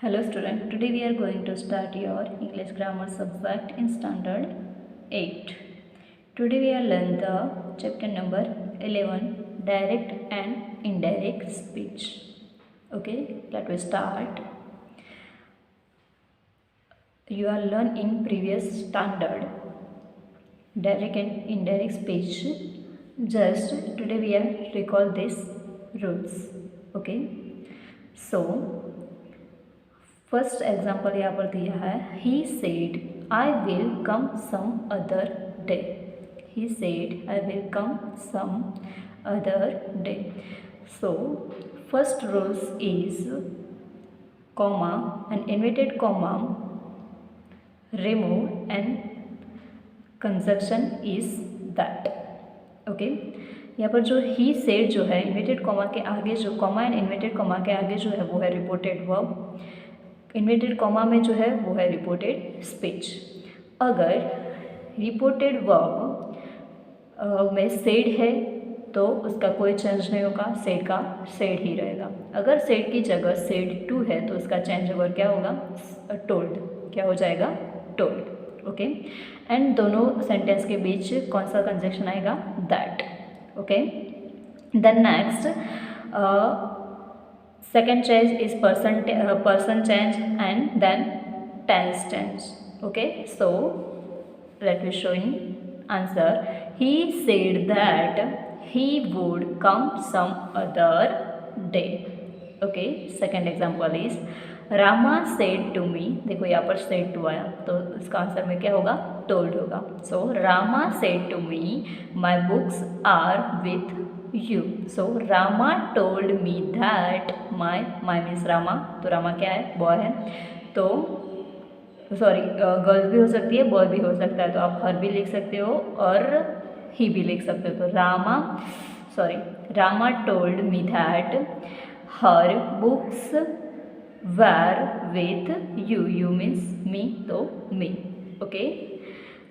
Hello student, today we are going to start your English grammar subject in standard 8. Today we are learn the chapter number 11, direct and indirect speech. Okay, let us start. You are learn in previous standard direct and indirect speech. Just today we are recall these rules. Okay, so first example यहाँ पर दिया है he said I will come some other day. He said I will come some other day. So first rules is comma and inverted comma remove and conjunction is that. Okay, यहाँ पर जो he said जो है inverted comma के आगे जो comma and inverted comma के आगे जो है वो है रिपोर्टेड वर्ब. इन्वर्टेड कॉमा में जो है वो है रिपोर्टेड स्पीच. अगर रिपोर्टेड वर्ब में सेड है तो उसका कोई चेंज नहीं होगा, सेड का सेड ही रहेगा. अगर सेड की जगह सेड टू है तो उसका चेंज ओवर क्या होगा, टोल्ड. क्या हो जाएगा, टोल्ड. ओके, एंड दोनों सेंटेंस के बीच कौन सा कंजक्शन आएगा, that. Okay, then next second change is person change and then tense change. Okay, so let me show you answer. He said that he would come some other day. Okay, second example is Rama said to me. देखो यहाँ पर said to आया तो इसका answer में क्या होगा, told होगा. So Rama said to me my books are with you. So Rama told me that my means Rama. तो Rama क्या है, बॉय है. तो सॉरी गर्ल्स भी हो सकती है, बॉय भी हो सकता है. तो आप हर भी लिख सकते हो और ही भी लिख सकते हो. तो Rama told me that her books were with you. You means me, तो me. Okay,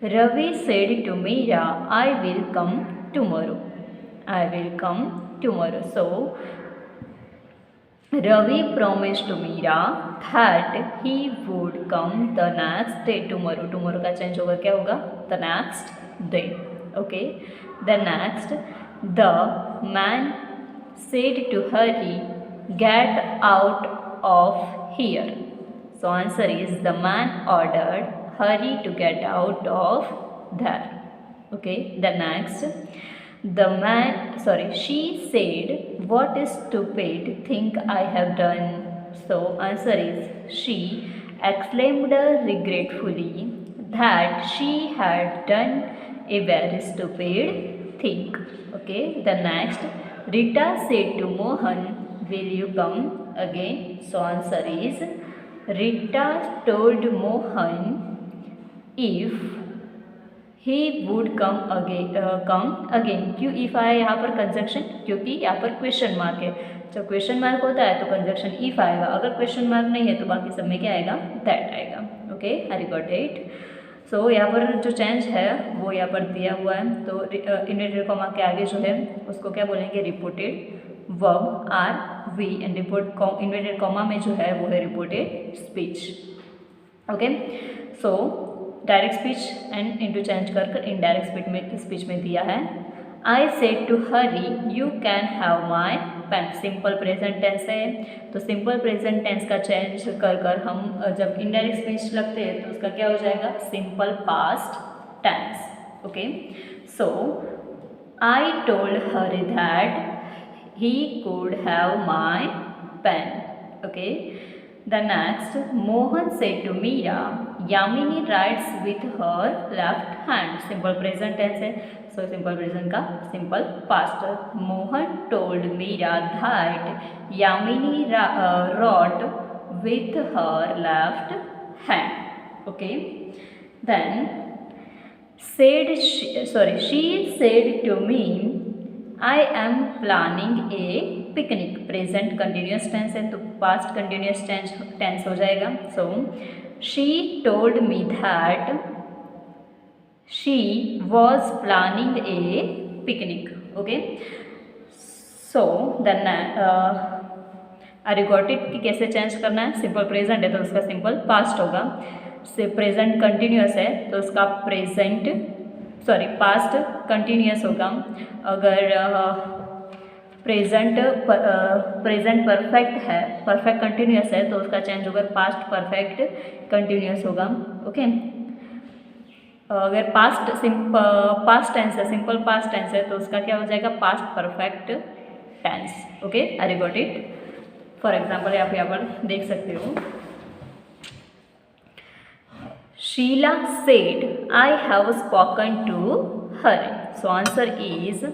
Ravi said to Meera I will come tomorrow. I will come tomorrow. So Ravi promised to Meera that he would come the next day. Tomorrow, tomorrow का change होगा, क्या होगा, the next day. Okay, the next, the man said to hurry, get out of here. So answer is the man ordered hurry to get out of there. Okay, the next, she said what a stupid thing I have done. So answer is she exclaimed regretfully that she had done a very stupid thing. Okay, the next, Rita said to Mohan will you come again. So answer is Rita told Mohan if he would come again. क्यों if आया यहाँ पर conjunction, क्योंकि यहाँ पर question mark है. जब question mark होता है तो कंजक्शन इफ आएगा. अगर क्वेश्चन मार्क नहीं है तो बाकी सब में क्या आएगा, दैट आएगा. Okay, I got it. So यहाँ पर जो चेंज है वो यहाँ पर दिया हुआ है. तो इन्वर्टेड कॉमा के आगे जो है उसको क्या बोलेंगे, reported verb R V. And inverted comma में जो है वो है reported speech. Okay, so direct speech and into change कर इनडायरेक्ट स्पीच में दिया है. I said to Hari you can have my pen. Simple present tense है तो सिंपल प्रेजेंट टेंस का चेंज कर हम जब इनडायरेक्ट स्पीच लगते हैं तो उसका क्या हो जाएगा, simple past tense. Okay, so I told her that he could have my pen. Okay, the next, Mohan said to Meera Yamini writes with her left hand. Simple present tense है, so simple present का simple past. Mohan told Meera that Yamini wrote with her left hand. Okay, then she said to me I am planning a picnic. Present continuous tense है तो past continuous tense हो जाएगा. So she told me that she was planning a picnic. Okay, so the I got it की कैसे change करना है, simple present है तो उसका सिंपल पास्ट होगा, से प्रेजेंट कंटिन्यूस है तो उसका पास्ट कंटिन्यूस होगा। अगर प्रेजेंट परफेक्ट है, परफेक्ट कंटिन्यूस है तो उसका चेंज होगा पास्ट परफेक्ट कंटिन्यूस होगा। ओके, अगर पास्ट टेंस है, सिंपल पास्ट टेंस है तो उसका क्या हो जाएगा, past perfect tense. Okay, I got it. For example आप यहाँ पर देख सकते हो, Sheela said I have spoken to her. So answer is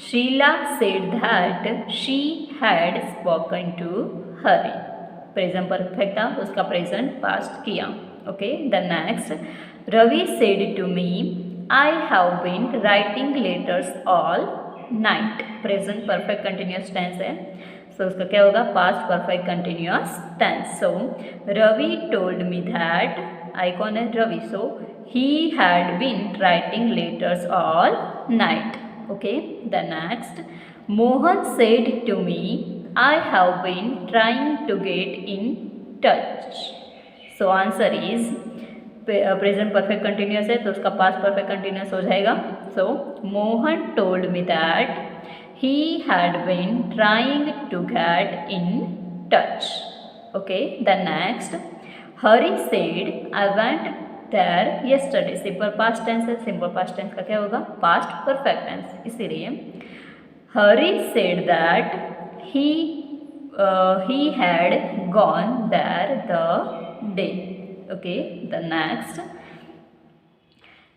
Sheela said that she had spoken to her. Present perfect था, उसका प्रेजेंट पास्ट किया। Okay, the next, Ravi said to me I have been writing letters all night. Present perfect continuous tense है, so उसका क्या होगा, past perfect continuous tense. So Ravi told me that, I कौन है, Ravi, so he had been writing letters all night. Okay, the next, Mohan said to me I have been trying to get in touch. So answer is present perfect continuous है तो उसका past perfect continuous हो जाएगा। So Mohan told me that he had been trying to get in touch. Okay, the next, Hari said I went there yesterday. Simple past tense है, simple past tense का क्या होगा, past perfect tense, इसीलिए Hari said that he had gone there the day. Okay, the next,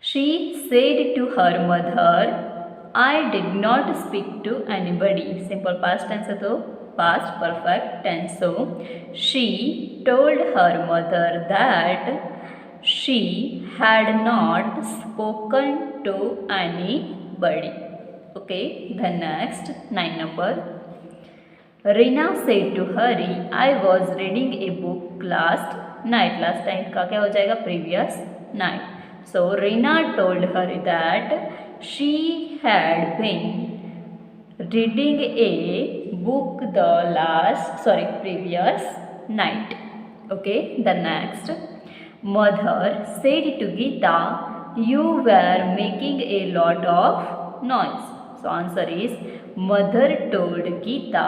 she said to her mother I did not speak to anybody. Simple past tense है तो past perfect tense, so she told her mother that she had not spoken to anybody. Okay, the next, 9 number, Reena said to Hari I was reading a book last night. Last time का क्या हो जाएगा, previous night. So Reena told Hari that she had been reading a book the previous night. Okay, the next, mother said to Geeta you were making a lot of noise. So answer is mother told Geeta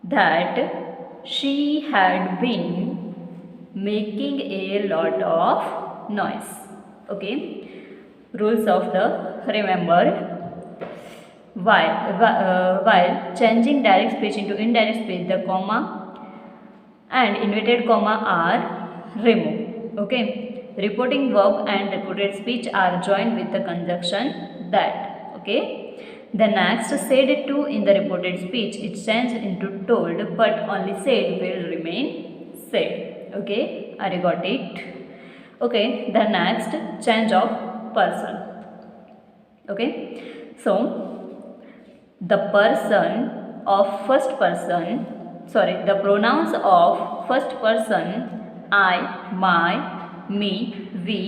that she had been making a lot of noise. Okay, rules of the remember, while changing direct speech into indirect speech the comma and inverted comma are removed. Okay, reporting verb and reported speech are joined with the conjunction that. Okay, the next, said to in the reported speech is changed into told, but only said will remain said. Okay, I got it. Okay, the next, change of person. Okay, so the person of first person, the pronouns of first person I, my, me, we,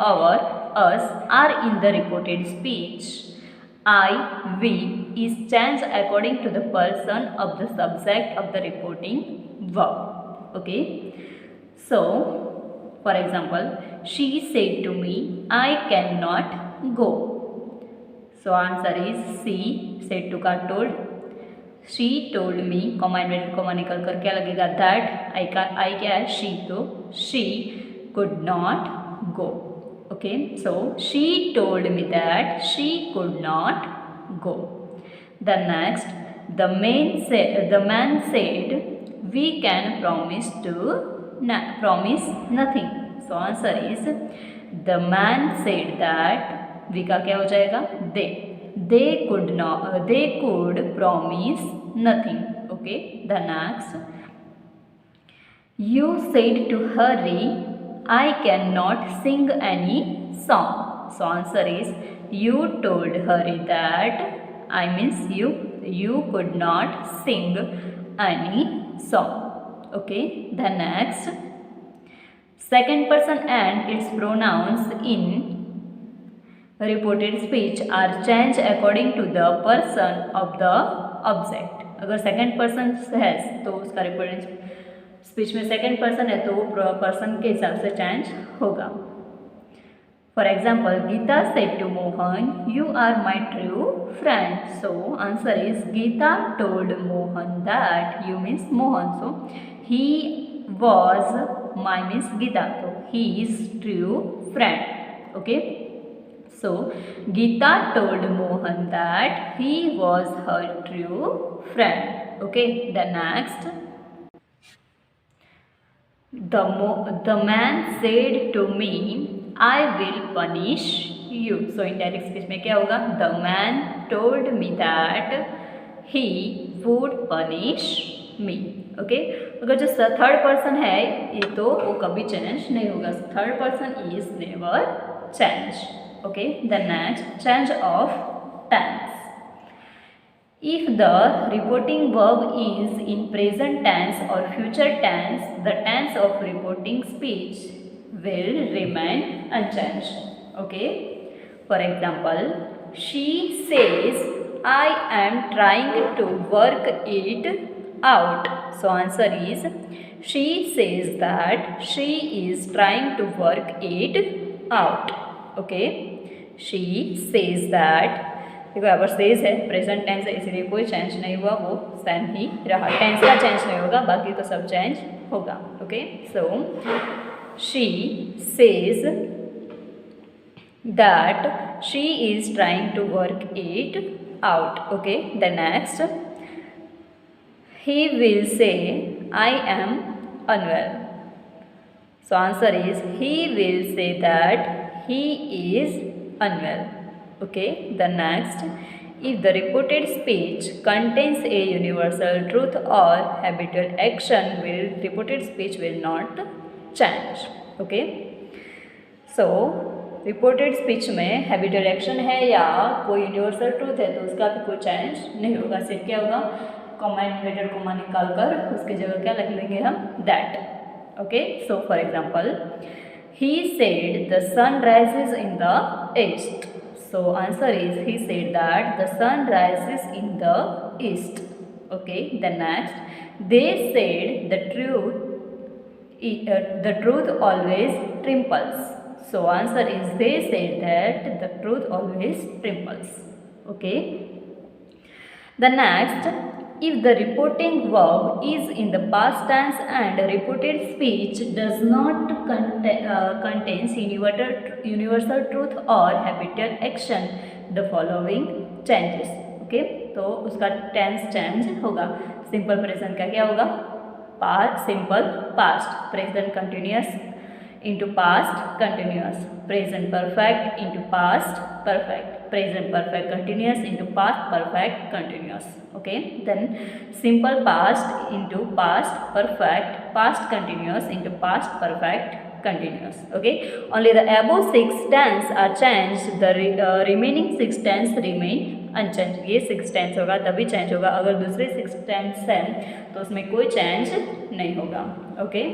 our, us are in the reported speech. I, we is changed according to the person of the subject of the reporting verb. Okay, so for example, she said to me I cannot go. So answer is she said to का told, she told me comma inverted comma निकल कर क्या लगेगा, that I क्या है, she, तो she could not go. Okay, so she told me that she could not go. The next, the man said we can promise nothing. So answer is the man said that we का क्या हो जाएगा, they could promise nothing. Okay, the next, you said to Hari I cannot sing any song. So answer is you told Hari that you could not sing any song. Okay, the next, second person and its pronouns in reported speech are changed according to the person of the object. अगर second person है तो उसका reported speech में second person है तो वो person के हिसाब से चेंज होगा. For example, Geeta said to Mohan, you are my true friend. So answer is Geeta told Mohan that, you means Mohan, so he was, my means Geeta, तो he is true friend. Okay, so Geeta told Mohan that he was her true friend. Okay, the next, the man said to me, I will punish you. So indirect speech में क्या होगा? The man told me that he would punish me. Okay, अगर जो third person है ये तो वो कभी चेंज नहीं होगा. Third person is never change. Okay, the next, change of tense. If the reporting verb is in present tense or future tense, the tense of reporting speech will remain unchanged. Okay, for example, she says, I am trying to work it out. So answer is, she says that she is trying to work it out. Okay, she says that, देखो यहाँ per phase है, present tense है, इसलिए कोई change नहीं हुआ, वो same ही रहा. टेंस का चेंज नहीं होगा, बाकी तो सब चेंज होगा. Okay, so she says that she is trying to work it out. Okay, the next, he will say, I am unwell. So answer is, he will say that he is unwell. Okay, the next, if the reported speech contains a universal truth or habitual action, reported speech will not change. Okay, so reported speech में habitual action है या कोई universal truth है तो उसका भी कोई change नहीं होगा. सिर्फ क्या होगा, कॉमा इन्वर्टेड कॉमा निकाल कर उसकी जगह क्या लिख लेंगे हम, that. Okay, so for example, he said the sun rises in the east. So answer is, he said that the sun rises in the east. Okay, the next, they said the truth always triumphs. So answer is, they said that the truth always triumphs. Okay, the next, if the reporting verb is in the past tense and reported speech does not contains universal truth or habitual action, the following changes. Okay, तो उसका tense change होगा. Simple present का क्या होगा, past simple past, present continuous into past continuous, present perfect into past perfect, present perfect continuous into past perfect continuous. Okay, then simple past into past perfect, past continuous into past perfect continuous. Okay, only the above 6 tense are changed, the remaining 6 tense remain unchange. ये 6 tense होगा तभी change होगा, अगर दूसरे 6 tense हैं तो उसमें कोई चेंज नहीं होगा. ओके,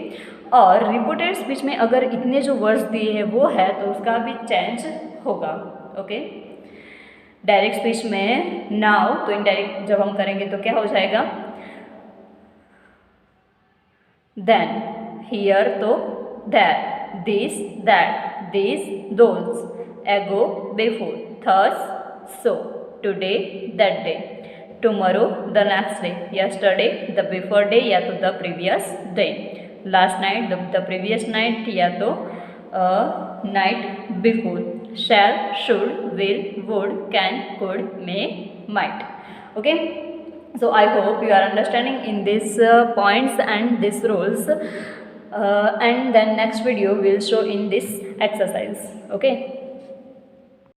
और रिपोर्टेड स्पीच में अगर इतने जो वर्ड्स दिए हैं वो है तो उसका भी चेंज होगा. ओके, डायरेक्ट स्पीच में नाउ, तो इनडायरेक्ट जब हम करेंगे तो क्या हो जाएगा, देन, हियर तो that, this that, this those, ago before, thus so, today that day, tomorrow the next day, yesterday the before day या तो the previous day, last night the previous night या तो night before, shall, should, will, would, can, could, may, might. Okay, so I hope you are understanding in these points and these rules, and then next video will show in this exercise. Okay.